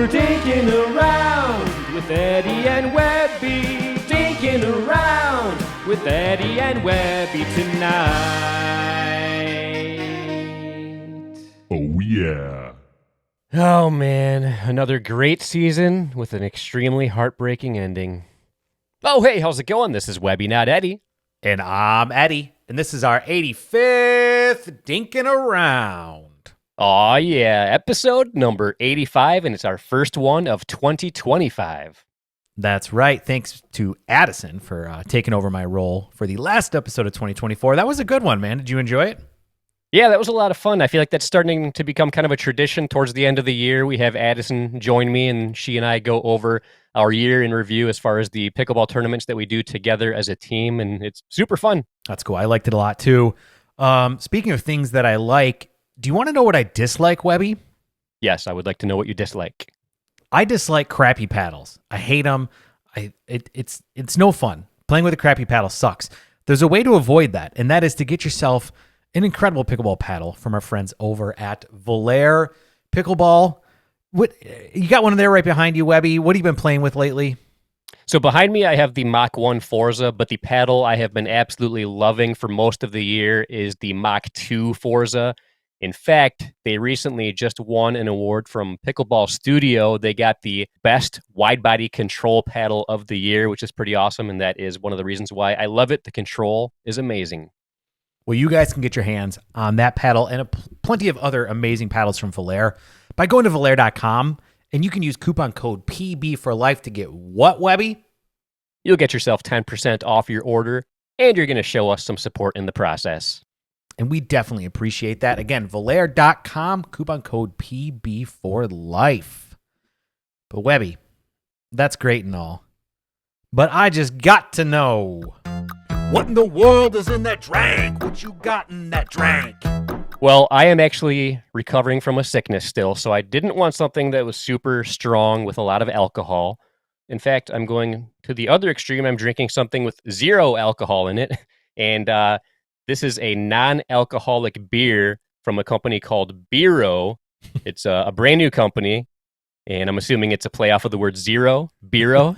We're dinking around with Eddie and Webby. Dinking around with Eddie and Webby tonight. Oh, yeah. Oh, man. Another great season with an extremely heartbreaking ending. Oh, hey, how's it going? This is Webby, not Eddie. And I'm Eddie, and this is our 85th Dinking Around. Aw, yeah. Episode number 85, and it's our first one of 2025. That's right. Thanks to Addison for taking over my role for the last episode of 2024. That was a good one, man. Did you enjoy it? Yeah, that was a lot of fun. I feel like that's starting to become kind of a tradition towards the end of the year. We have Addison join me, and she and I go over our year in review as far as the pickleball tournaments that we do together as a team, and it's super fun. That's cool. I liked it a lot, too. Speaking of things that I like, do you want to know what I dislike, Webby? Yes, I would like to know what you dislike. I dislike crappy paddles. I hate them. It's no fun. Playing with a crappy paddle sucks. There's a way to avoid that, and that is to get yourself an incredible pickleball paddle from our friends over at Volair Pickleball. What you got one there right behind you, Webby? What have you been playing with lately? So behind me, I have the Mach 1 Forza, but the paddle I have been absolutely loving for most of the year is the Mach 2 Forza. In fact, they recently just won an award from Pickleball Studio. They got the best wide body control paddle of the year, which is pretty awesome, and that is one of the reasons why I love it. The control is amazing. Well, you guys can get your hands on that paddle and plenty of other amazing paddles from Volair by going to Volair.com, and you can use coupon code PB for life to get what, Webby? You'll get yourself 10% off your order, and you're going to show us some support in the process. And we definitely appreciate that. Again, Volair.com, coupon code PB for life. But Webby, that's great and all. But I just got to know, what in the world is in that drink? What you got in that drink? Well, I am actually recovering from a sickness still, so I didn't want something that was super strong with a lot of alcohol. In fact, I'm going to the other extreme. I'm drinking something with 0 alcohol in it. And this is a non-alcoholic beer from a company called Biro. It's a brand new company, and I'm assuming it's a play off of the word zero, Biro.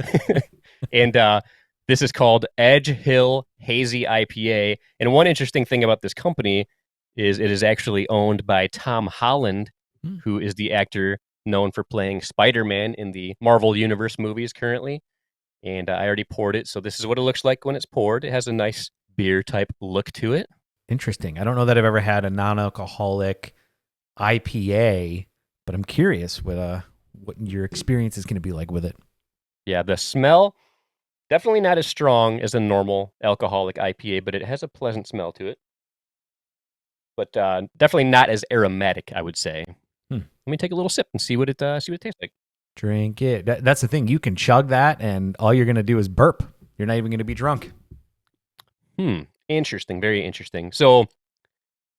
And this is called Edge Hill Hazy IPA. And one interesting thing about this company is it is actually owned by Tom Holland, who is the actor known for playing Spider-Man in the Marvel Universe movies currently. And I already poured it, so this is what it looks like when it's poured. It has a nice beer-type look to it. Interesting. I don't know that I've ever had a non-alcoholic IPA, but I'm curious what your experience is going to be like with it. Yeah, the smell, definitely not as strong as a normal alcoholic IPA, but it has a pleasant smell to it. But definitely not as aromatic, I would say. Let me take a little sip and see what it tastes like. Drink it. That's the thing. You can chug that, and all you're going to do is burp. You're not even going to be drunk. Interesting. Very interesting. So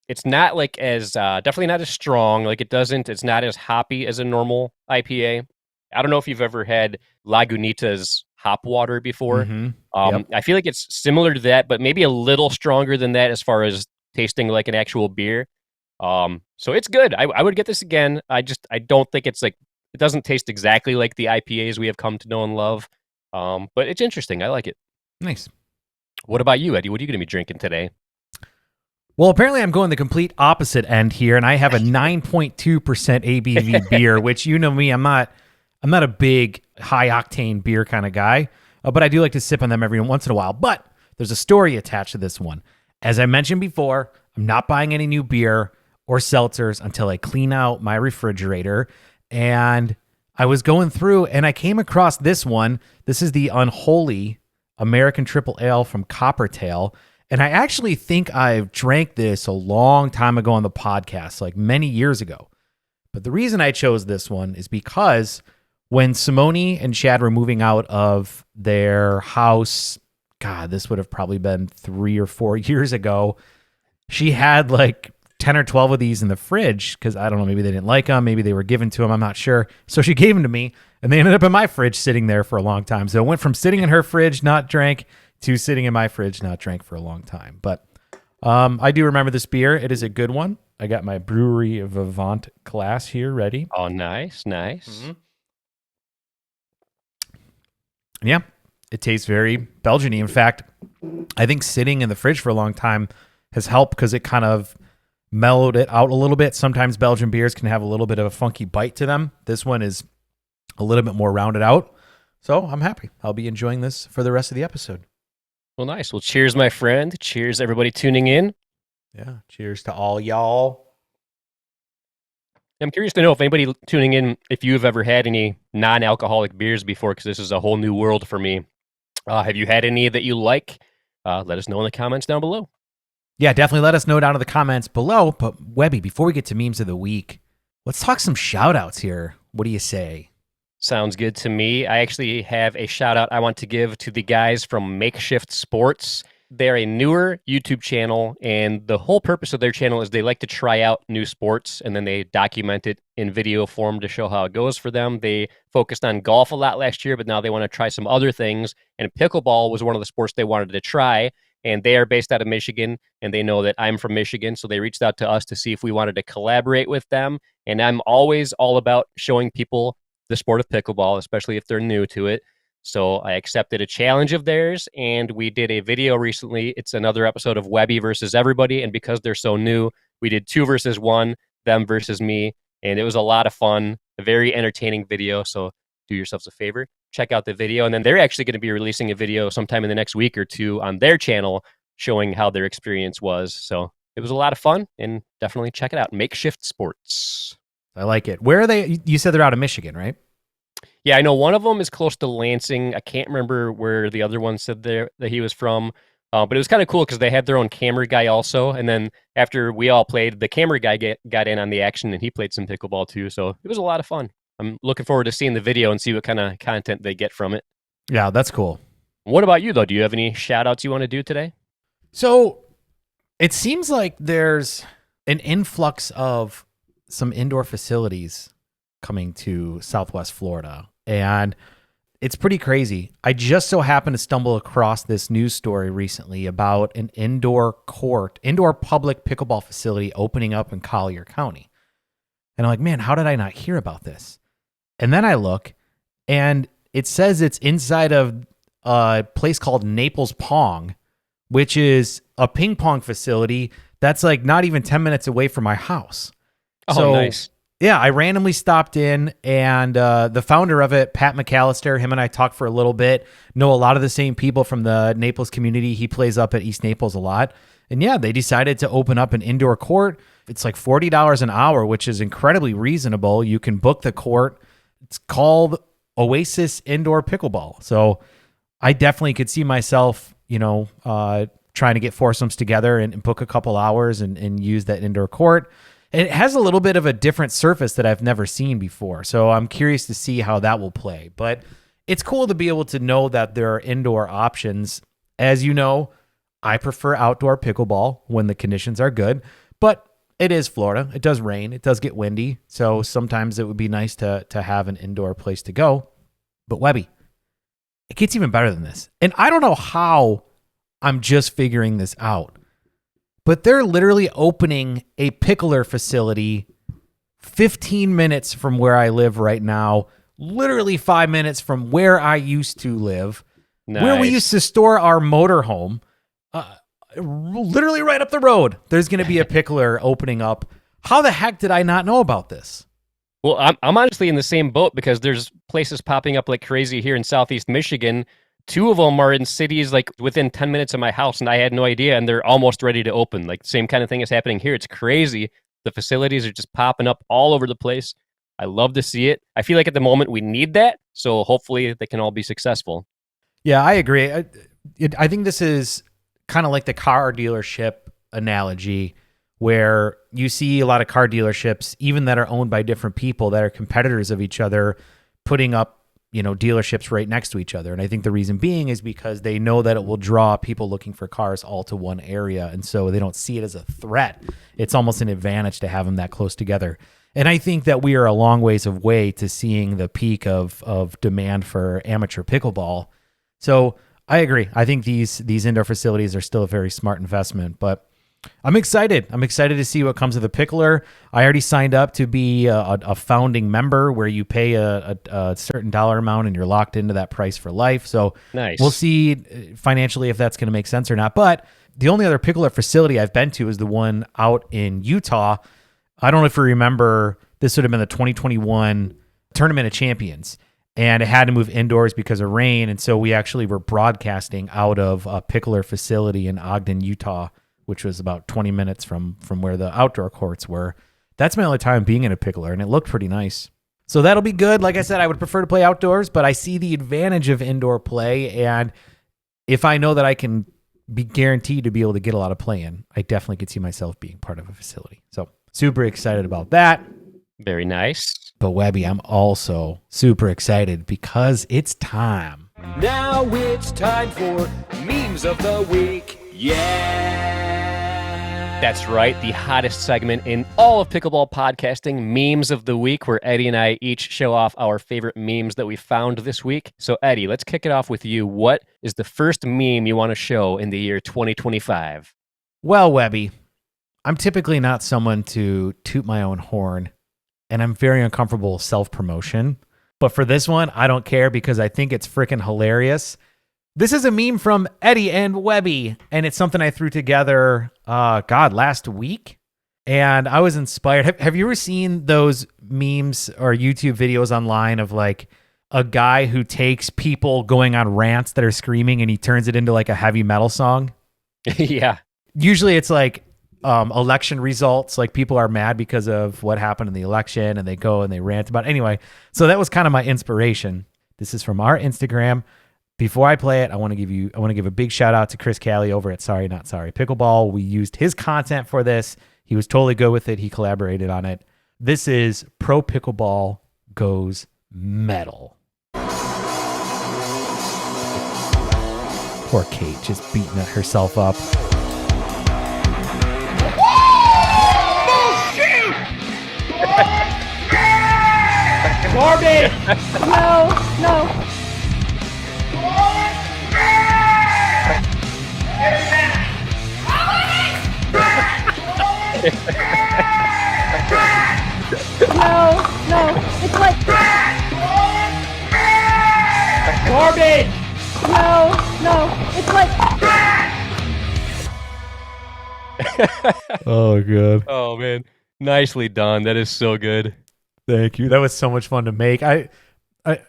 it's not like as definitely not as strong. Like it's not as hoppy as a normal IPA. I don't know if you've ever had Lagunitas hop water before. Yep. I feel like it's similar to that, but maybe a little stronger than that as far as tasting like an actual beer. So it's good. I would get this again. I don't think it doesn't taste exactly like the IPAs we have come to know and love. But it's interesting. I like it. Nice. What about you, Eddie? What are you going to be drinking today? Well, apparently I'm going the complete opposite end here, and I have a 9.2% ABV beer, which you know me, I'm not a big high octane beer kind of guy, but I do like to sip on them every once in a while. But there's a story attached to this one. As I mentioned before, I'm not buying any new beer or seltzers until I clean out my refrigerator. And I was going through and I came across this one. This is the Unholy American Triple Ale from Coppertail. And I actually think I've drank this a long time ago on the podcast, like many years ago. But the reason I chose this one is because when Simone and Chad were moving out of their house, God, this would have probably been 3 or 4 years ago, she had like 10 or 12 of these in the fridge because I don't know, maybe they didn't like them, maybe they were given to them, I'm not sure. So she gave them to me, and they ended up in my fridge sitting there for a long time. So it went from sitting in her fridge, not drank, to sitting in my fridge, not drank for a long time. But I do remember this beer. It is a good one. I got my Brewery Vivant glass here ready. Oh, nice. Mm-hmm. Yeah, it tastes very Belgian-y. In fact, I think sitting in the fridge for a long time has helped because it kind of mellowed it out a little bit. Sometimes Belgian beers can have a little bit of a funky bite to them. This one is a little bit more rounded out. So I'm happy. I'll be enjoying this for the rest of the episode. Well, nice. Well, cheers, my friend. Cheers, everybody tuning in. Yeah. Cheers to all y'all. I'm curious to know if anybody tuning in, if you've ever had any non-alcoholic beers before, because this is a whole new world for me. Have you had any that you like? Let us know in the comments down below. Yeah, definitely let us know down in the comments below. But Webby, before we get to memes of the week, let's talk some shout outs here. What do you say? Sounds good to me. I actually have a shout out I want to give to the guys from Makeshift Sports. They're a newer YouTube channel, and the whole purpose of their channel is they like to try out new sports, and then they document it in video form to show how it goes for them. They focused on golf a lot last year, but now they want to try some other things, and pickleball was one of the sports they wanted to try, and they are based out of Michigan, and they know that I'm from Michigan, so they reached out to us to see if we wanted to collaborate with them, and I'm always all about showing people the sport of pickleball, especially if they're new to it. So I accepted a challenge of theirs, and we did a video recently. It's another episode of Webby versus everybody, and because they're so new, we did 2 versus 1, them versus me, and it was a lot of fun, a very entertaining video. So do yourselves a favor, check out the video, and then they're actually going to be releasing a video sometime in the next week or two on their channel showing how their experience was. So it was a lot of fun, and definitely check it out. Makeshift Sports. I like it. Where are they? You said they're out of Michigan, right? Yeah, I know one of them is close to Lansing. I can't remember where the other one said there that he was from, but it was kind of cool because they had their own camera guy also. And then after we all played, the camera guy got in on the action and he played some pickleball too. So it was a lot of fun. I'm looking forward to seeing the video and see what kind of content they get from it. Yeah, that's cool. What about you though? Do you have any shout outs you want to do today? So it seems like there's an influx of some indoor facilities coming to Southwest Florida, and it's pretty crazy. I just so happened to stumble across this news story recently about an indoor public pickleball facility opening up in Collier County. And I'm like, man, how did I not hear about this? And then I look, and it says it's inside of a place called Naples Pong, which is a ping pong facility that's like not even 10 minutes away from my house. Oh, So, nice. yeah, I randomly stopped in, and the founder of it, Pat McAllister, him and I talked for a little bit, know a lot of the same people from the Naples community. He plays up at East Naples a lot. And yeah, they decided to open up an indoor court. It's like $40 an hour, which is incredibly reasonable. You can book the court. It's called Oasis Indoor Pickleball. So I definitely could see myself, trying to get foursomes together and book a couple hours and use that indoor court. It has a little bit of a different surface that I've never seen before. So I'm curious to see how that will play. But it's cool to be able to know that there are indoor options. As you know, I prefer outdoor pickleball when the conditions are good. But it is Florida. It does rain. It does get windy. So sometimes it would be nice to have an indoor place to go. But Webby, it gets even better than this. And I don't know how I'm just figuring this out. But they're literally opening a pickler facility 15 minutes from where I live right now, literally 5 minutes from where I used to live, where we used to store our motorhome. Literally right up the road, there's going to be a pickler opening up. How the heck did I not know about this? Well, I'm honestly in the same boat because there's places popping up like crazy here in Southeast Michigan. 2 of them are in cities like within 10 minutes of my house, and I had no idea, and they're almost ready to open. Like, same kind of thing is happening here. It's crazy. The facilities are just popping up all over the place. I love to see it. I feel like at the moment we need that, so hopefully they can all be successful. Yeah, I agree. I think this is kind of like the car dealership analogy, where you see a lot of car dealerships, even that are owned by different people that are competitors of each other, putting up dealerships right next to each other. And I think the reason being is because they know that it will draw people looking for cars all to one area. And so they don't see it as a threat. It's almost an advantage to have them that close together. And I think that we are a long ways away to seeing the peak of demand for amateur pickleball. So I agree. I think these indoor facilities are still a very smart investment. But I'm excited. I'm excited to see what comes of the Pickler. I already signed up to be a founding member where you pay a certain dollar amount and you're locked into that price for life. So Nice. we'll see financially if that's going to make sense or not. But the only other Pickler facility I've been to is the one out in Utah. I don't know if you remember, this would have been the 2021 Tournament of Champions. And it had to move indoors because of rain. And so we actually were broadcasting out of a Pickler facility in Ogden, Utah, which was about 20 minutes from where the outdoor courts were. That's my only time being in a Pickler, and it looked pretty nice. So that'll be good. Like I said, I would prefer to play outdoors, but I see the advantage of indoor play. And if I know that I can be guaranteed to be able to get a lot of play in, I definitely could see myself being part of a facility. So super excited about that. Very nice. But Webby, I'm also super excited because it's time. Now it's time for Memes of the Week. Yeah! That's right, the hottest segment in all of pickleball podcasting, Memes of the Week, where Eddie and I each show off our favorite memes that we found this week. So Eddie, let's kick it off with you. What is the first meme you want to show in the year 2025? Well, Webby, I'm typically not someone to toot my own horn, and I'm very uncomfortable with self-promotion. But for this one, I don't care because I think it's freaking hilarious. This is a meme from Eddie and Webby, and it's something I threw together, last week. And I was inspired. Have you ever seen those memes or YouTube videos online of like a guy who takes people going on rants that are screaming and he turns it into like a heavy metal song? Yeah. Usually it's like election results, like people are mad because of what happened in the election and they go and they rant about it. Anyway, so that was kind of my inspiration. This is from our Instagram. Before I play it, I want to give a big shout out to Chris Callie over at Sorry Not Sorry Pickleball. We used his content for this. He was totally good with it. He collaborated on it. This is Pro Pickleball Goes Metal. Poor Kate just beating herself up. Garbage! No. No, it's like garbage. No, it's like. Oh, good. Oh, man. Nicely done. That is so good. Thank you. That was so much fun to make. I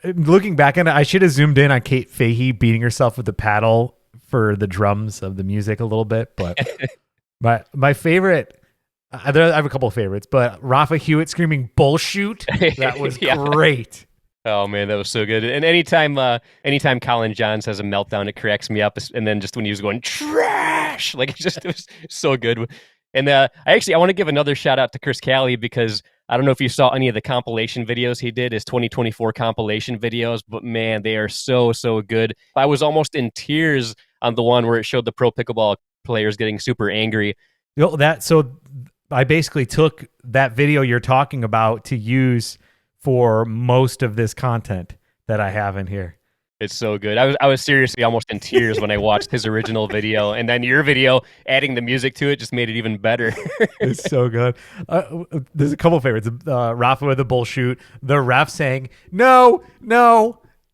looking back on it, I should have zoomed in on Kate Fahey beating herself with the paddle for the drums of the music a little bit. But my favorite, I have a couple of favorites, but Rafa Hewitt screaming bullshoot. That was great. Oh man, that was so good. And anytime Colin Johns has a meltdown, it cracks me up. And then just when he was going trash, like it was so good. And I want to give another shout out to Chris Callie because I don't know if you saw any of the compilation videos he did, his 2024 compilation videos, but man, they are so good. I was almost in tears on the one where it showed the pro pickleball players getting super angry. So I basically took that video you're talking about to use for most of this content that I have in here. It's so good. I was seriously almost in tears when I watched his original video, and then your video adding the music to it just made it even better. It's so good. There's a couple of favorites. Rafa with the bullshoot. The ref saying no.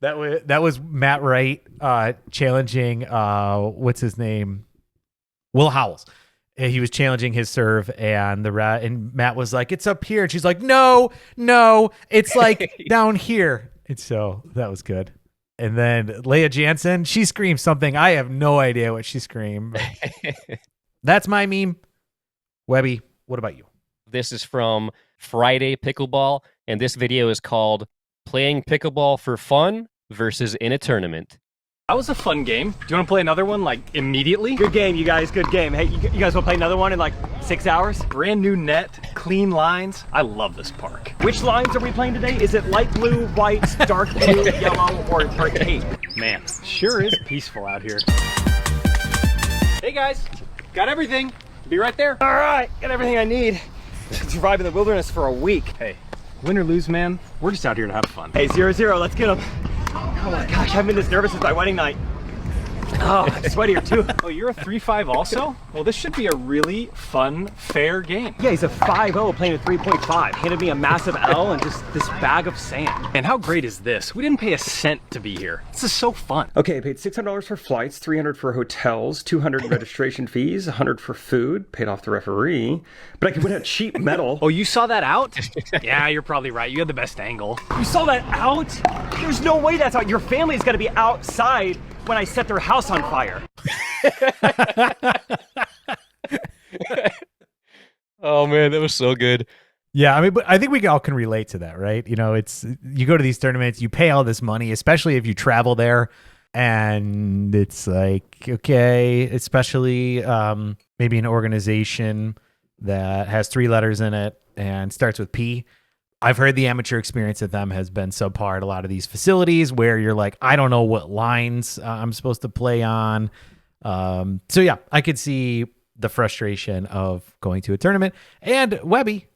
That was Matt Wright challenging what's his name, Will Howells. He was challenging his serve, and and Matt was like, "It's up here," and she's like, "No, it's like down here." And so that was good. And then Leah Jansen, she screamed something. I have no idea what she screamed. That's my meme. Webby, what about you? This is from Friday Pickleball, and this video is called Playing Pickleball for Fun versus in a Tournament. That was a fun game. Do you want to play another one, like, immediately? Good game, you guys. Good game. Hey, you guys want to play another one in like 6 hours? Brand new net, clean lines. I love this park. Which lines are we playing today? Is it light blue, white, dark blue, yellow, or tape? Man, sure is peaceful out here. Hey guys, got everything. Be right there. All right, got everything I need to survive in the wilderness for a week. Hey, win or lose, man, we're just out here to have fun. Hey, 0-0, let's get them. Oh my gosh, I haven't been this nervous since my wedding night. Oh, I'm sweatier too. Oh, you're a 3-5 also? Well, this should be a really fun, fair game. Yeah, he's a 5-0 playing a 3.5. Handed me a massive L and just this bag of sand. And how great is this? We didn't pay a cent to be here. This is so fun. Okay, I paid $600 for flights, $300 for hotels, $200 registration fees, $100 for food, paid off the referee, but I could win a cheap medal. Oh, you saw that out? Yeah, you're probably right. You had the best angle. You saw that out? There's no way that's out. Your family's gonna be outside when I set their house on fire. Oh man, that was so good. Yeah, I mean, but I think we all can relate to that, right? You know, it's you go to these tournaments, you pay all this money, especially if you travel there, and it's like, okay, especially maybe an organization that has 3 letters in it and starts with P. I've heard the amateur experience at them has been subpar at a lot of these facilities where you're like, I don't know what lines I'm supposed to play on. So yeah, I could see the frustration of going to a tournament. And Webby,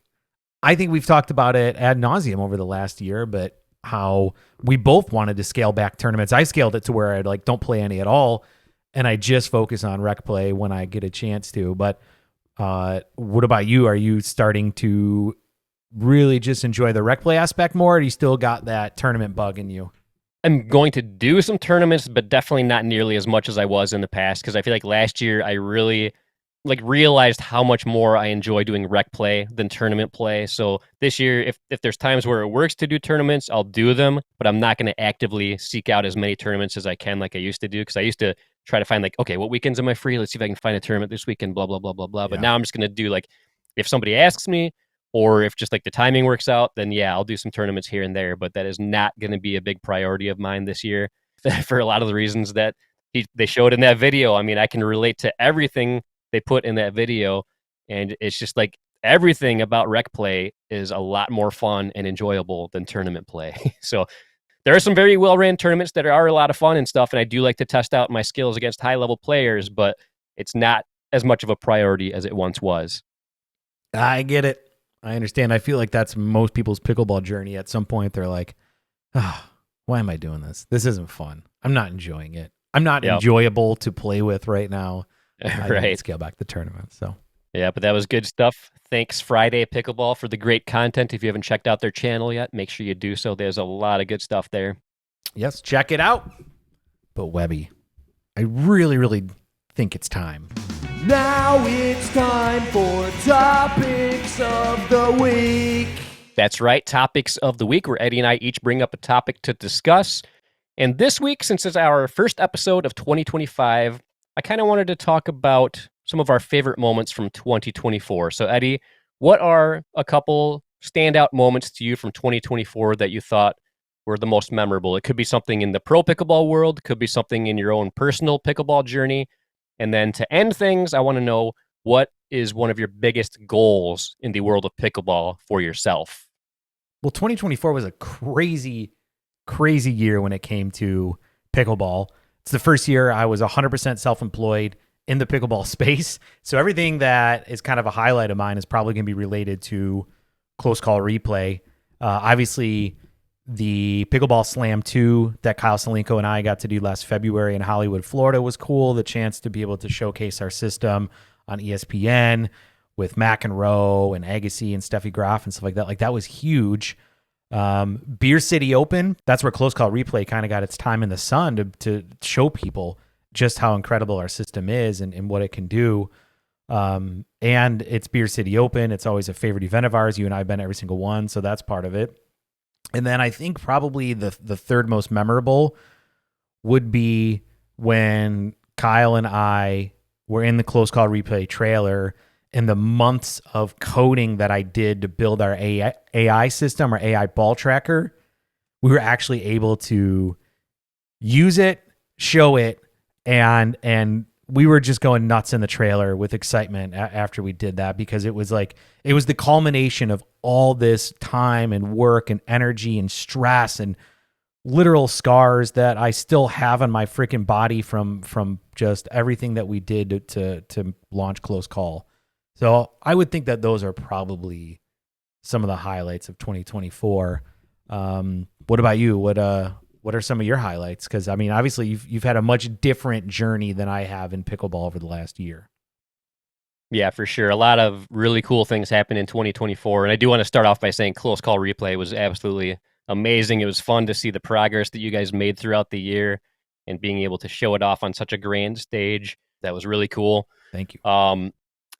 I think we've talked about it ad nauseum over the last year, but how we both wanted to scale back tournaments. I scaled it to where I like don't play any at all, and I just focus on rec play when I get a chance to. But what about you? Are you starting to really just enjoy the rec play aspect more, or you still got that tournament bug in you? I'm going to do some tournaments, but definitely not nearly as much as I was in the past, because I feel like last year I really realized how much more I enjoy doing rec play than tournament play. So this year, if there's times where it works to do tournaments, I'll do them, but I'm not going to actively seek out as many tournaments as I can like I used to do, because I used to try to find okay, what weekends am I free? Let's see if I can find a tournament this weekend, blah, blah, blah, blah, blah. But now I'm just going to do if somebody asks me, or if just the timing works out, then yeah, I'll do some tournaments here and there, but that is not going to be a big priority of mine this year for a lot of the reasons that they showed in that video. I mean, I can relate to everything they put in that video, and it's just everything about rec play is a lot more fun and enjoyable than tournament play. So there are some very well-ran tournaments that are a lot of fun and stuff, and I do like to test out my skills against high-level players, but it's not as much of a priority as it once was. I get it. I understand. I feel like that's most people's pickleball journey. At some point, they're like, oh, why am I doing this? This isn't fun. I'm not enjoying it. I'm not enjoyable to play with right now. I Right. didn't scale back the tournament. So Yeah, but that was good stuff. Thanks, Friday Pickleball, for the great content. If you haven't checked out their channel yet, make sure you do so. There's a lot of good stuff there. yes, check it out. But Webby, I really, really think it's time. Now it's time for Topics of the Week. That's right, Topics of the Week, where Eddie and I each bring up a topic to discuss. And this week, since it's our first episode of 2025, I kind of wanted to talk about some of our favorite moments from 2024. So, Eddie, what are a couple standout moments to you from 2024 that you thought were the most memorable? It could be something in the pro pickleball world, could be something in your own personal pickleball journey. And then to end things, I want to know, what is one of your biggest goals in the world of pickleball for yourself? Well, 2024 was a crazy, crazy year when it came to pickleball. It's the first year I was 100% self-employed in the pickleball space. So everything that is kind of a highlight of mine is probably going to be related to close call replay. Obviously, the Pickleball Slam 2 that Kyle Salenko and I got to do last February in Hollywood, Florida was cool. The chance to be able to showcase our system on ESPN with McEnroe and Agassi and Steffi Graf and stuff like that. That was huge. Beer City Open, that's where close call replay kind of got its time in the sun to show people just how incredible our system is and what it can do. And it's Beer City Open. It's always a favorite event of ours. You and I have been to every single one, so that's part of it. And then I think probably the third most memorable would be when Kyle and I were in the close call replay trailer, and the months of coding that I did to build our AI system, our AI ball tracker, we were actually able to use it, show it, and we were just going nuts in the trailer with excitement after we did that, because it was the culmination of all this time and work and energy and stress and literal scars that I still have on my freaking body from just everything that we did to launch close call. So I would think that those are probably some of the highlights of 2024. What about you? What what are some of your highlights? Because I mean, obviously you've had a much different journey than I have in pickleball over the last year. Yeah, for sure. A lot of really cool things happened in 2024. And I do want to start off by saying Close Call Replay was absolutely amazing. It was fun to see the progress that you guys made throughout the year and being able to show it off on such a grand stage. That was really cool. Thank you.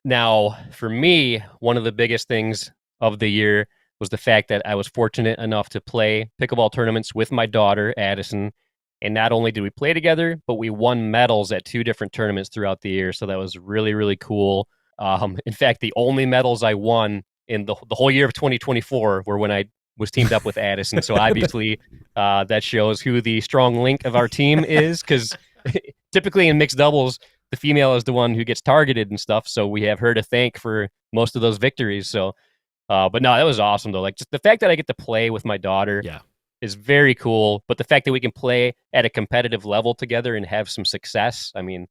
Now, for me, one of the biggest things of the year was the fact that I was fortunate enough to play pickleball tournaments with my daughter, Addison. And not only did we play together, but we won medals at 2 different tournaments throughout the year. So that was really, really cool. In fact, the only medals I won in the whole year of 2024 were when I was teamed up with Addison. So obviously, that shows who the strong link of our team is, because typically in mixed doubles, the female is the one who gets targeted and stuff. So we have her to thank for most of those victories. So, but no, that was awesome though. Like just the fact that I get to play with my daughter is very cool. But the fact that we can play at a competitive level together and have some success, I mean,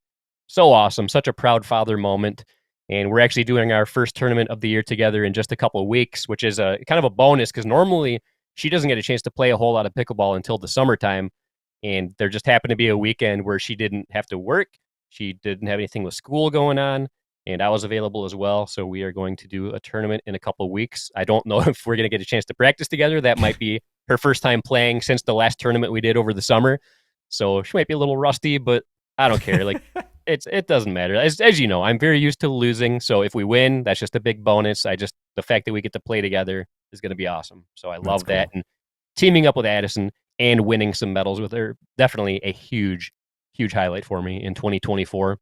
so awesome. Such a proud father moment. And we're actually doing our first tournament of the year together in just a couple of weeks, which is a kind of a bonus because normally she doesn't get a chance to play a whole lot of pickleball until the summertime. And there just happened to be a weekend where she didn't have to work. She didn't have anything with school going on. And I was available as well. So we are going to do a tournament in a couple of weeks. I don't know if we're going to get a chance to practice together. That might be her first time playing since the last tournament we did over the summer. So she might be a little rusty, but I don't care. Like it doesn't matter. As you know, I'm very used to losing. So if we win, that's just a big bonus. The fact that we get to play together is going to be awesome. So I love that. And teaming up with Addison and winning some medals with her, definitely a huge, huge highlight for me in 2024.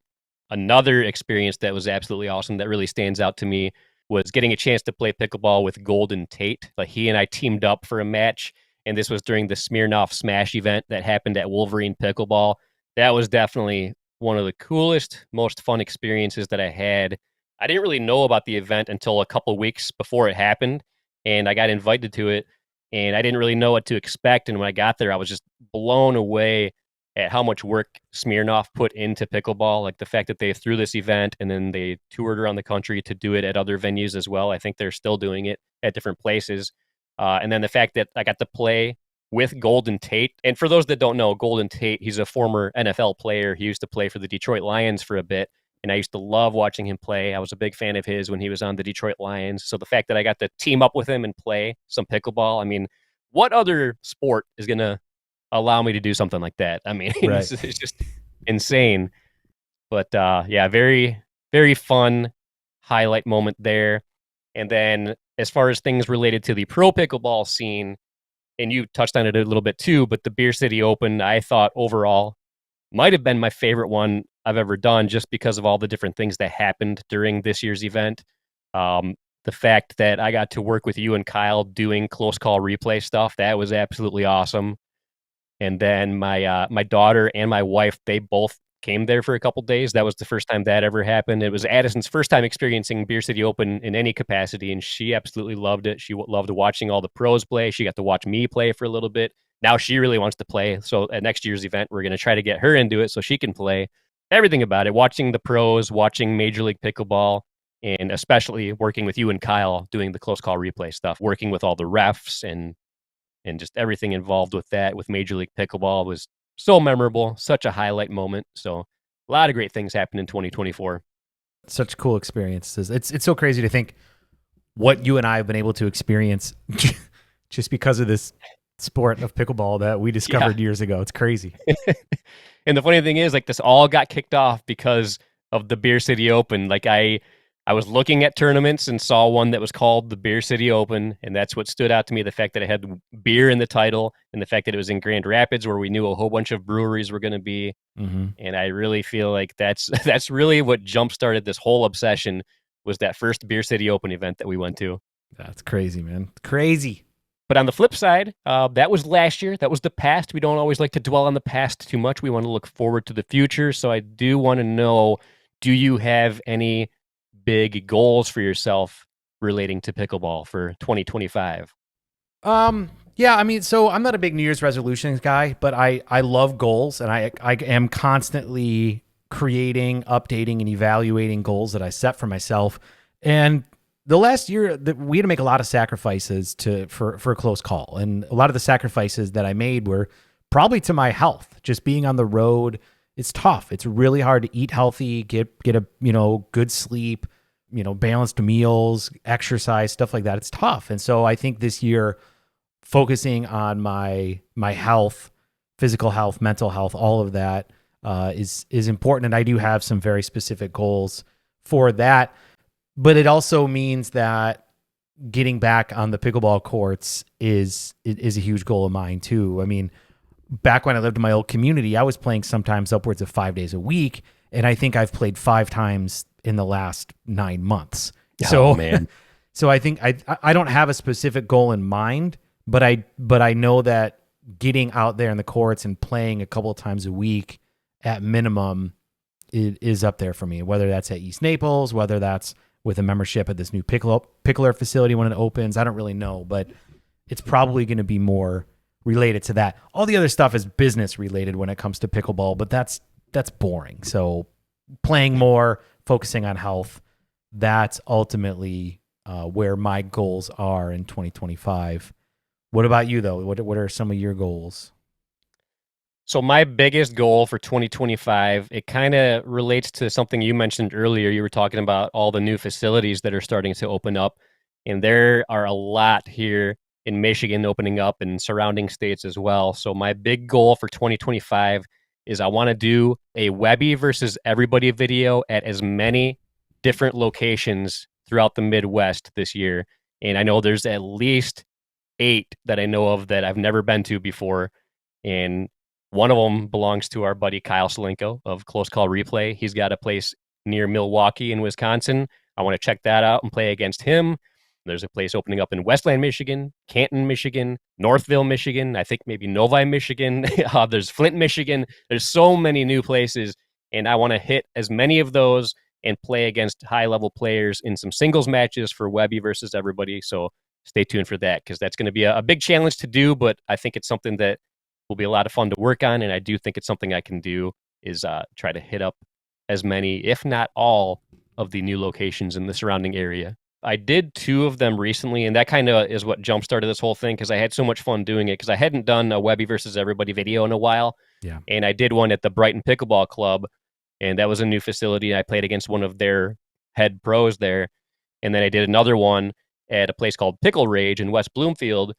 Another experience that was absolutely awesome that really stands out to me was getting a chance to play pickleball with Golden Tate. Like he and I teamed up for a match, and this was during the Smirnoff Smash event that happened at Wolverine Pickleball. That was definitely one of the coolest, most fun experiences that I had. I didn't really know about the event until a couple weeks before it happened, and I got invited to it, and I didn't really know what to expect. And when I got there, I was just blown away at how much work Smirnoff put into pickleball. Like the fact that they threw this event and then they toured around the country to do it at other venues as well. I think they're still doing it at different places. And then the fact that I got to play with Golden Tate. And for those that don't know, Golden Tate, he's a former NFL player. He used to play for the Detroit Lions for a bit. And I used to love watching him play. I was a big fan of his when he was on the Detroit Lions. So the fact that I got to team up with him and play some pickleball, I mean, what other sport is going to allow me to do something like that? I mean, Right. it's just insane. But yeah, very, very fun highlight moment there. And then as far as things related to the pro pickleball scene, and you touched on it a little bit too, but the Beer City Open, I thought overall might have been my favorite one I've ever done just because of all the different things that happened during this year's event. The fact that I got to work with you and Kyle doing close call replay stuff, that was absolutely awesome. And then my daughter and my wife, they both came there for a couple days. That was the first time that ever happened. It was Addison's first time experiencing Beer City Open in any capacity, and she absolutely loved it. She loved watching all the pros play. She got to watch me play for a little bit. Now she really wants to play. So at next year's event, we're going to try to get her into it so she can play. Everything about it, watching the pros, watching Major League Pickleball, and especially working with you and Kyle doing the close call replay stuff, working with all the refs and just everything involved with that with Major League Pickleball was so memorable, such a highlight moment. So a lot of great things happened in 2024. Such cool experiences. It's so crazy to think what you and I have been able to experience just because of this sport of pickleball that we discovered years ago. It's crazy. And the funny thing is, like, this all got kicked off because of the Beer City Open. Like I was looking at tournaments and saw one that was called the Beer City Open, and that's what stood out to me, the fact that it had beer in the title and the fact that it was in Grand Rapids where we knew a whole bunch of breweries were going to be. Mm-hmm. And I really feel like that's really what jump-started this whole obsession was that first Beer City Open event that we went to. That's crazy, man. Crazy. But on the flip side, that was last year. That was the past. We don't always like to dwell on the past too much. We want to look forward to the future. So I do want to know, do you have any big goals for yourself relating to pickleball for 2025? Yeah, I mean, so I'm not a big New Year's resolutions guy, but I love goals, and I am constantly creating, updating, and evaluating goals that I set for myself. And the last year, we had to make a lot of sacrifices for a close call, and a lot of the sacrifices that I made were probably to my health. Just being on the road, it's tough. It's really hard to eat healthy, get a, good sleep, balanced meals, exercise, stuff like that. It's tough. And so I think this year focusing on my health, physical health, mental health, all of that is important. And I do have some very specific goals for that. But it also means that getting back on the pickleball courts is a huge goal of mine too. I mean, back when I lived in my old community, I was playing sometimes upwards of 5 days a week. And I think I've played 5 times in the last 9 months. Oh, man. So I think I don't have a specific goal in mind, but I know that getting out there in the courts and playing a couple of times a week at minimum is up there for me, whether that's at East Naples, whether that's with a membership at this new pickler facility when it opens. I don't really know, but it's probably going to be more related to that. All the other stuff is business related when it comes to pickleball, but that's boring. So playing more, focusing on health, that's ultimately where my goals are in 2025. What about you though? What are some of your goals? So my biggest goal for 2025, it kind of relates to something you mentioned earlier. You were talking about all the new facilities that are starting to open up, and there are a lot here in Michigan opening up and surrounding states as well. So my big goal for 2025 is I want to do a Webby versus everybody video at as many different locations throughout the Midwest this year. And I know there's at least 8 that I know of that I've never been to before. And one of them belongs to our buddy Kyle Solinko of Close Call Replay. He's got a place near Milwaukee in Wisconsin. I want to check that out and play against him. There's a place opening up in Westland, Michigan, Canton, Michigan, Northville, Michigan, I think maybe Novi, Michigan. There's Flint, Michigan. There's so many new places, and I want to hit as many of those and play against high-level players in some singles matches for Webby versus everybody. So stay tuned for that, because that's going to be a big challenge to do, but I think it's something that will be a lot of fun to work on, and I do think it's something I can do is try to hit up as many, if not all, of the new locations in the surrounding area. I did 2 of them recently, and that kind of is what jump-started this whole thing, because I had so much fun doing it, because I hadn't done a Webby versus everybody video in a while. Yeah. And I did one at the Brighton Pickleball Club, and that was a new facility. I played against one of their head pros there. And then I did another one at a place called Pickle Rage in West Bloomfield,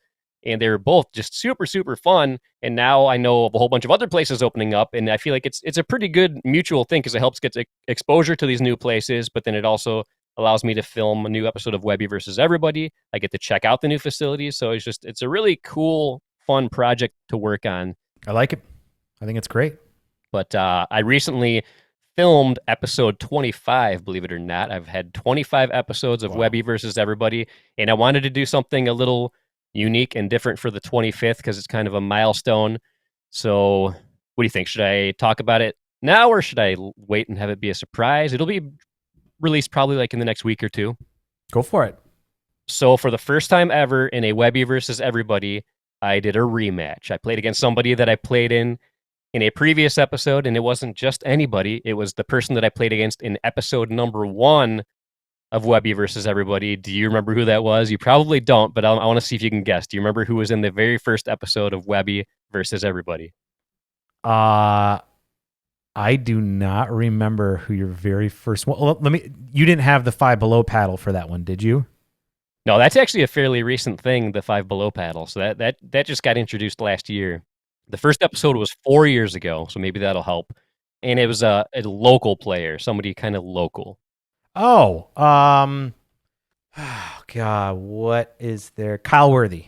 and they were both just super, super fun. And now I know of a whole bunch of other places opening up, and I feel like it's a pretty good mutual thing, because it helps get exposure to these new places, but then it also allows me to film a new episode of Webby versus everybody. I get to check out the new facilities. So it's a really cool, fun project to work on. I like it. I think it's great. But I recently filmed episode 25, believe it or not. I've had 25 episodes of Webby versus everybody, and I wanted to do something a little unique and different for the 25th, because it's kind of a milestone. So what do you think? Should I talk about it now, or should I wait and have it be a surprise? It'll be released probably like in the next week or 2. Go for it. So for the first time ever in a Webby versus everybody, I did a rematch. I played against somebody that I played in a previous episode, and it wasn't just anybody. It was the person that I played against in episode number 1 of Webby versus everybody. Do you remember who that was? You probably don't, but I want to see if you can guess. Do you remember who was in the very first episode of Webby versus everybody? I do not remember who your very first one. Well, you didn't have the Five Below paddle for that one, did you? No, that's actually a fairly recent thing, the Five Below paddle. So that just got introduced last year. The first episode was 4 years ago, so maybe that'll help. And it was a local player, somebody kind of local. Oh, God, what is there? Kyle Worthy.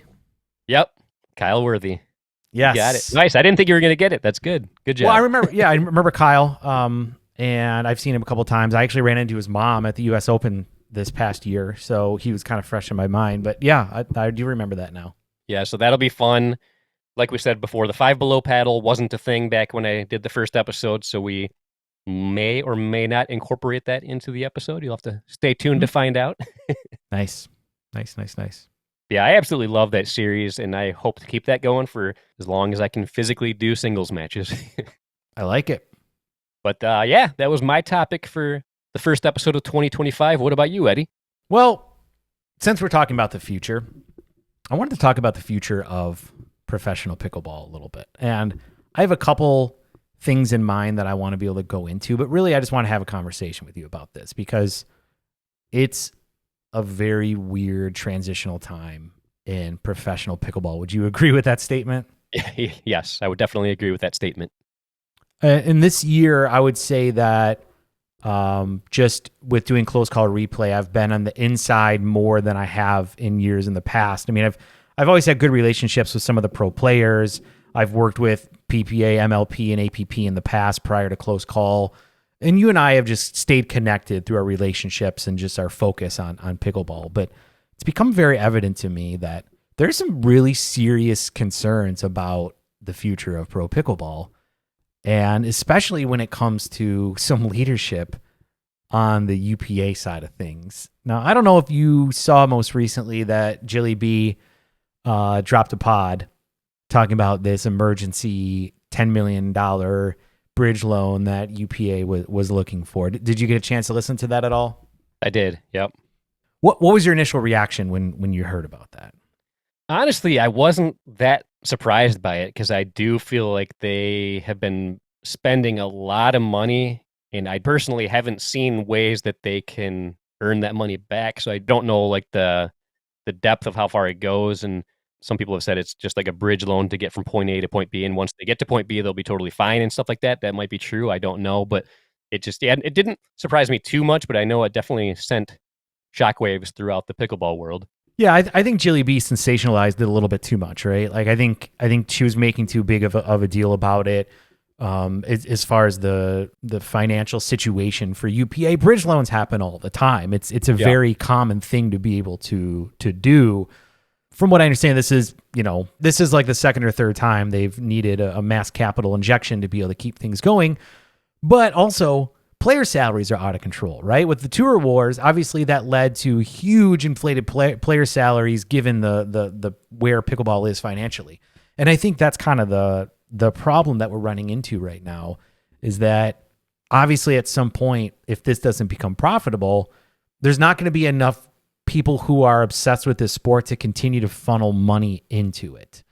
Yep, Kyle Worthy. Yes. You got it. Nice. I didn't think you were going to get it. That's good. Good job. Well, I remember Kyle, and I've seen him a couple times. I actually ran into his mom at the U.S. Open this past year, so he was kind of fresh in my mind. But yeah, I do remember that now. Yeah, so that'll be fun. Like we said before, the Five Below paddle wasn't a thing back when I did the first episode, so we may or may not incorporate that into the episode. You'll have to stay tuned to find out. Nice. Yeah, I absolutely love that series, and I hope to keep that going for as long as I can physically do singles matches. I like it. But yeah, that was my topic for the first episode of 2025. What about you, Eddie? Well, since we're talking about the future, I wanted to talk about the future of professional pickleball a little bit. And I have a couple things in mind that I want to be able to go into, but really I just want to have a conversation with you about this because it's a very weird transitional time in professional pickleball. Would you agree with that statement? Yes, I would definitely agree with that statement. In this year, I would say that just with doing close call replay, I've been on the inside more than I have in years in the past. I mean, I've always had good relationships with some of the pro players. I've worked with PPA, MLP, and APP in the past prior to close call. And you and I have just stayed connected through our relationships and just our focus on pickleball. But it's become very evident to me that there's some really serious concerns about the future of pro pickleball. And especially when it comes to some leadership on the UPA side of things. Now, I don't know if you saw most recently that Jilly B dropped a pod talking about this emergency $10 million bridge loan that UPA was looking for. Did you get a chance to listen to that at all? I did. Yep. What was your initial reaction when you heard about that? Honestly, I wasn't that surprised by it because I do feel like they have been spending a lot of money, and I personally haven't seen ways that they can earn that money back. So I don't know like the depth of how far it goes. And some people have said it's just like a bridge loan to get from point A to point B, and once they get to point B, they'll be totally fine and stuff like that. That might be true. I don't know, but it didn't surprise me too much. But I know it definitely sent shockwaves throughout the pickleball world. Yeah, I think Jilly B sensationalized it a little bit too much, right? Like I think she was making too big of a deal about it. As far as the financial situation for UPA, bridge loans happen all the time. It's a very common thing to be able to do. From what I understand, this is like the second or third time they've needed a mass capital injection to be able to keep things going. But also, player salaries are out of control, right? With the tour wars, obviously that led to huge inflated player salaries given the where pickleball is financially. And I think that's kind of the problem that we're running into right now is that obviously at some point, if this doesn't become profitable, there's not going to be enough people who are obsessed with this sport to continue to funnel money into it.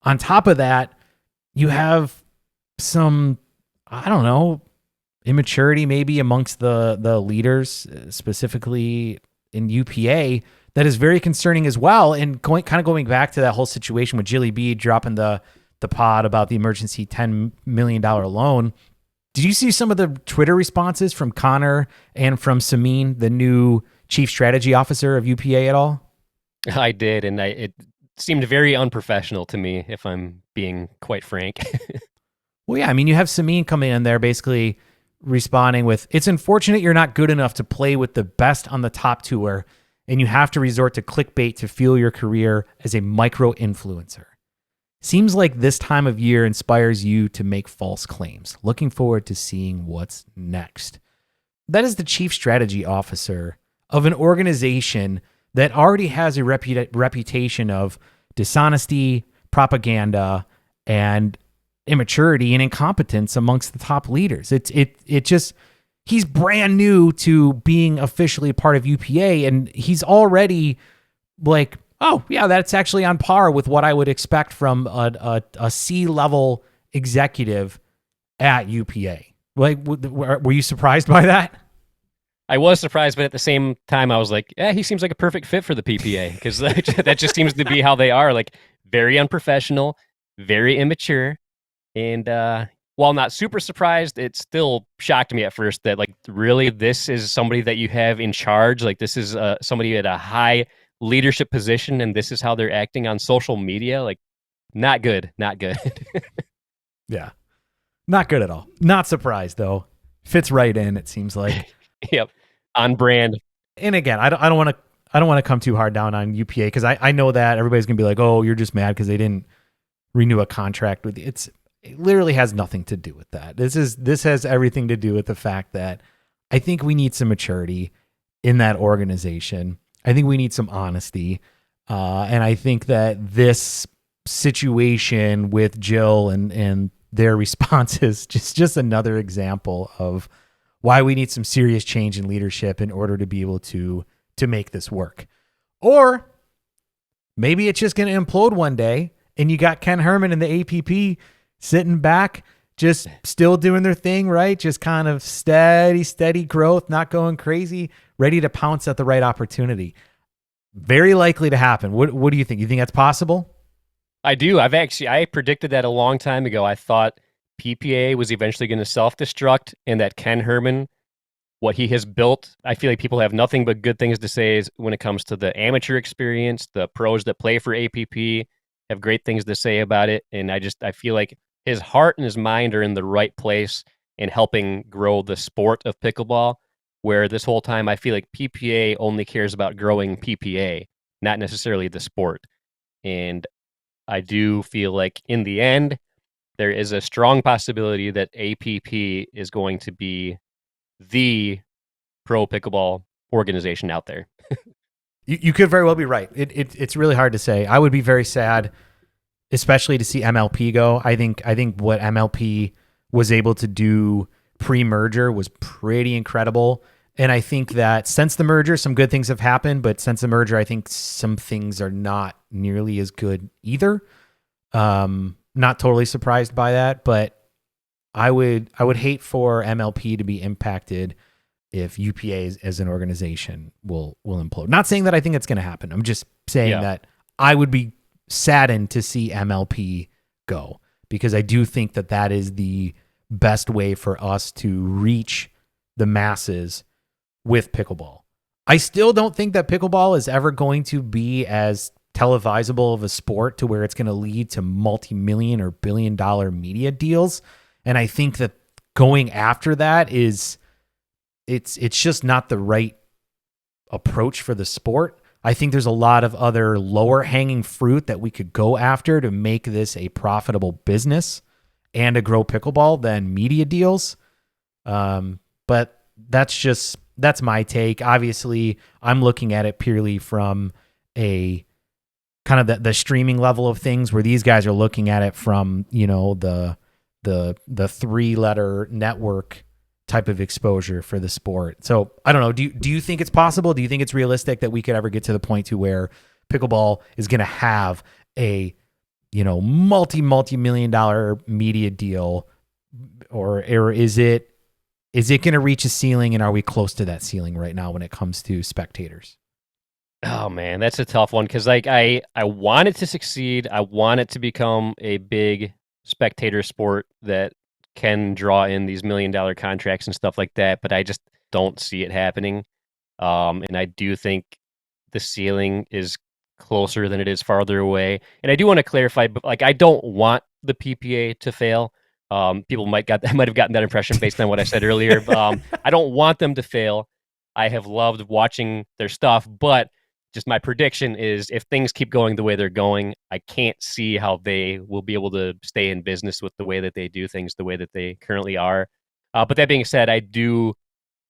On top of that, you have some, I don't know, immaturity maybe amongst the leaders, specifically in UPA, that is very concerning as well. And going back to that whole situation with Jilly B dropping the pod about the emergency $10 million loan. Did you see some of the Twitter responses from Connor and from Samin, the new chief strategy officer of UPA at all? I did, and it seemed very unprofessional to me, if I'm being quite frank. Well, yeah, I mean, you have Samin coming in there basically responding with, "It's unfortunate you're not good enough to play with the best on the top tour, and you have to resort to clickbait to fuel your career as a micro-influencer. Seems like this time of year inspires you to make false claims. Looking forward to seeing what's next." That is the chief strategy officer of an organization that already has a reputation of dishonesty, propaganda, and immaturity and incompetence amongst the top leaders. It just, he's brand new to being officially a part of UPA, and he's already like, oh yeah, that's actually on par with what I would expect from a C-level executive at UPA. Like, were you surprised by that? I was surprised, but at the same time, I was like, yeah, he seems like a perfect fit for the PPA because that just seems to be how they are. Like, very unprofessional, very immature. And while not super surprised, it still shocked me at first that, like, really, this is somebody that you have in charge. Like, this is somebody at a high leadership position, and this is how they're acting on social media. Like, not good. Yeah, not good at all. Not surprised, though. Fits right in, it seems like. Yep. On brand. And again, I don't want to come too hard down on UPA because I know that everybody's gonna be like, oh, you're just mad because they didn't renew a contract with you. It literally has nothing to do with that. This has everything to do with the fact that I think we need some maturity in that organization. I think we need some honesty, and I think that this situation with Jill and their response is just another example of why we need some serious change in leadership in order to be able to make this work. Or maybe it's just going to implode one day and you got Ken Herman and the APP sitting back, just still doing their thing, right? Just kind of steady growth, not going crazy, ready to pounce at the right opportunity. Very likely to happen. What do you think? You think that's possible? I do. I predicted that a long time ago. I thought PPA was eventually going to self-destruct, and that Ken Herman, what he has built, I feel like people have nothing but good things to say when it comes to the amateur experience. The pros that play for APP have great things to say about it, and I feel like his heart and his mind are in the right place in helping grow the sport of pickleball, where this whole time I feel like PPA only cares about growing PPA, not necessarily the sport. And I do feel like in the end, there is a strong possibility that APP is going to be the pro pickleball organization out there. You could very well be right. It's really hard to say. I would be very sad, especially to see MLP go. I think what MLP was able to do pre-merger was pretty incredible. And I think that since the merger, some good things have happened, but since the merger, I think some things are not nearly as good either. Not totally surprised by that, but I would hate for MLP to be impacted if UPA as an organization will implode. Not saying that I think it's going to happen. I'm just saying that I would be saddened to see MLP go, because I do think that is the best way for us to reach the masses with pickleball. I still don't think that pickleball is ever going to be as televisable of a sport to where it's going to lead to multi-million or billion-dollar media deals. And I think that going after that it's just not the right approach for the sport. I think there's a lot of other lower hanging fruit that we could go after to make this a profitable business and to grow pickleball than media deals. But that's my take. Obviously, I'm looking at it purely from a kind of the streaming level of things, where these guys are looking at it from, the 3-letter network type of exposure for the sport. So I don't know. Do you think it's possible? Do you think it's realistic that we could ever get to the point to where pickleball is going to have a, multi-million-dollar media deal, or is it going to reach a ceiling, and are we close to that ceiling right now when it comes to spectators? Oh man, that's a tough one, because I want it to succeed. I want it to become a big spectator sport that can draw in these $1 million contracts and stuff like that, but I just don't see it happening. And I do think the ceiling is closer than it is farther away. And I do want to clarify, but I don't want the PPA to fail. People might have gotten that impression based on what I said earlier. I don't want them to fail. I have loved watching their stuff, but just my prediction is if things keep going the way they're going, I can't see how they will be able to stay in business with the way that they do things, the way that they currently are. But that being said, I do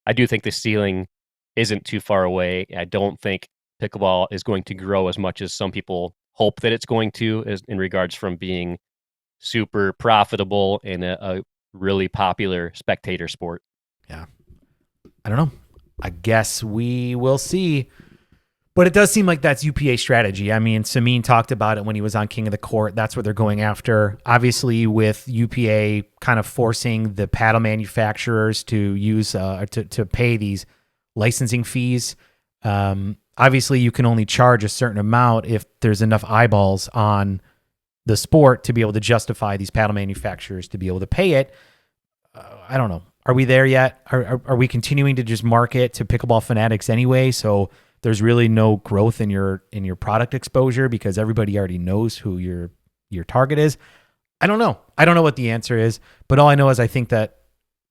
think the ceiling isn't too far away. I don't think pickleball is going to grow as much as some people hope that it's going to, as in regards from being super profitable and a really popular spectator sport. Yeah. I don't know. I guess we will see. But it does seem like that's UPA strategy. I mean, Samin talked about it when he was on King of the Court. That's what they're going after. Obviously, with UPA kind of forcing the paddle manufacturers to use to pay these licensing fees. Obviously, you can only charge a certain amount if there's enough eyeballs on the sport to be able to justify these paddle manufacturers to be able to pay it. I don't know. Are we there yet? Are we continuing to just market to pickleball fanatics anyway? So there's really no growth in your product exposure because everybody already knows who your target is. I don't know. I don't know what the answer is, but all I know is I think that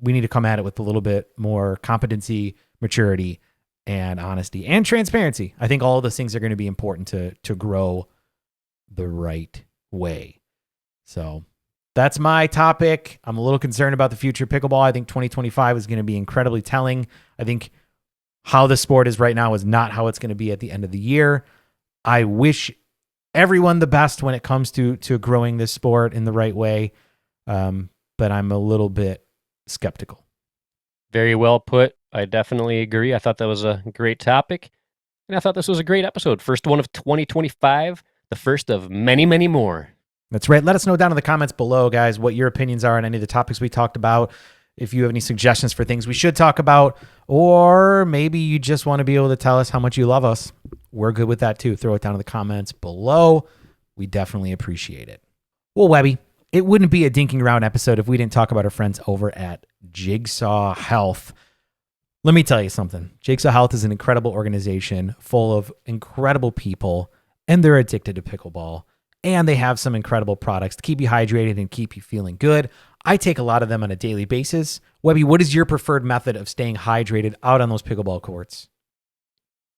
we need to come at it with a little bit more competency, maturity, and honesty and transparency. I think all of those things are going to be important to grow the right way. So that's my topic. I'm a little concerned about the future of pickleball. I think 2025 is going to be incredibly telling. I think how the sport is right now is not how it's going to be at the end of the year. I wish everyone the best when it comes to growing this sport in the right way. But I'm a little bit skeptical. Very well put. I definitely agree. I thought that was a great topic. And I thought this was a great episode. First one of 2025, the first of many, many more. That's right. Let us know down in the comments below, guys, what your opinions are on any of the topics we talked about. If you have any suggestions for things we should talk about, or maybe you just want to be able to tell us how much you love us, we're good with that too. Throw it down in the comments below. We definitely appreciate it. Well, Webby, it wouldn't be a Dinking Around episode if we didn't talk about our friends over at Jigsaw Health. Let me tell you something. Jigsaw Health is an incredible organization full of incredible people, and they're addicted to pickleball. And they have some incredible products to keep you hydrated and keep you feeling good. I take a lot of them on a daily basis. Webby, what is your preferred method of staying hydrated out on those pickleball courts?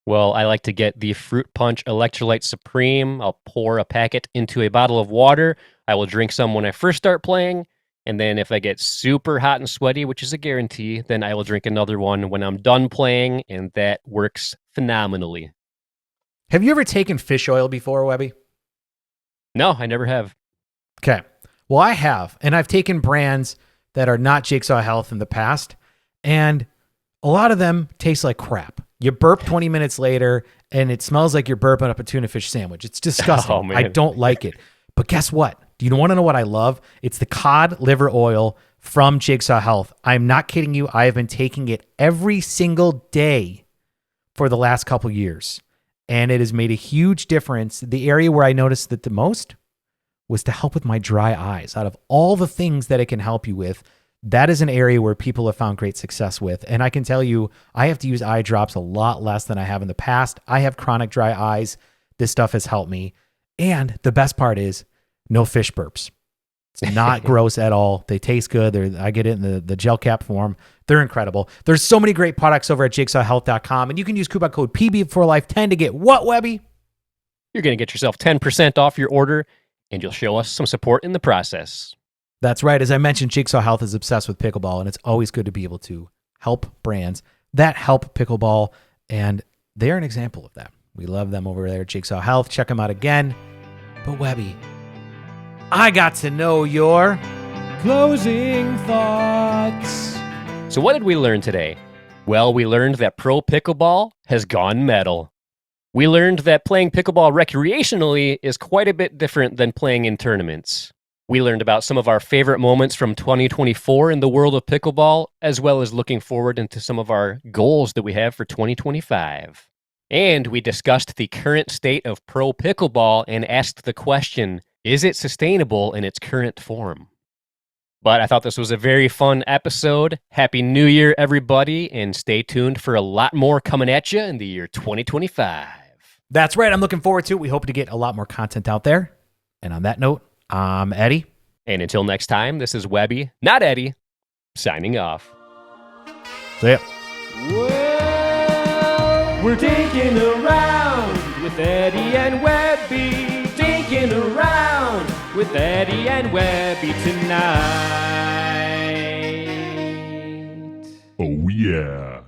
Well, I like to get the Fruit Punch Electrolyte Supreme. I'll pour a packet into a bottle of water. I will drink some when I first start playing. And then if I get super hot and sweaty, which is a guarantee, then I will drink another one when I'm done playing. And that works phenomenally. Have you ever taken fish oil before, Webby? No, I never have. Okay. Well, I have. And I've taken brands that are not Jigsaw Health in the past. And a lot of them taste like crap. You burp 20 minutes later, and it smells like you're burping up a tuna fish sandwich. It's disgusting. Oh, man. I don't like it. But guess what? Do you want to know what I love? It's the cod liver oil from Jigsaw Health. I'm not kidding you. I have been taking it every single day for the last couple years. And it has made a huge difference. The area where I noticed it the most was to help with my dry eyes. Out of all the things that it can help you with, that is an area where people have found great success with. And I can tell you, I have to use eye drops a lot less than I have in the past. I have chronic dry eyes. This stuff has helped me. And the best part is no fish burps. It's not gross at all. They taste good. I get it in the gel cap form. They're incredible. There's so many great products over at jigsawhealth.com, and you can use coupon code PB4Life10 to get what, Webby? You're going to get yourself 10% off your order, and you'll show us some support in the process. That's right. As I mentioned, Jigsaw Health is obsessed with pickleball, and it's always good to be able to help brands that help pickleball, and they're an example of that. We love them over there at Jigsaw Health. Check them out again. But Webby, I got to know your Closing thoughts. So what did we learn today? Well, we learned that pro pickleball has gone metal. We learned that playing pickleball recreationally is quite a bit different than playing in tournaments. We learned about some of our favorite moments from 2024 in the world of pickleball, as well as looking forward into some of our goals that we have for 2025. And we discussed the current state of pro pickleball and asked the question, is it sustainable in its current form? But I thought this was a very fun episode. Happy New Year, everybody, and stay tuned for a lot more coming at you in the year 2025. That's right. I'm looking forward to it. We hope to get a lot more content out there. And on that note, I'm Eddie. And until next time, this is Webby, not Eddie, signing off. See ya. Well, we're dinking around with Eddie and Webby. Dinking around with Eddie and Webby tonight. Oh yeah.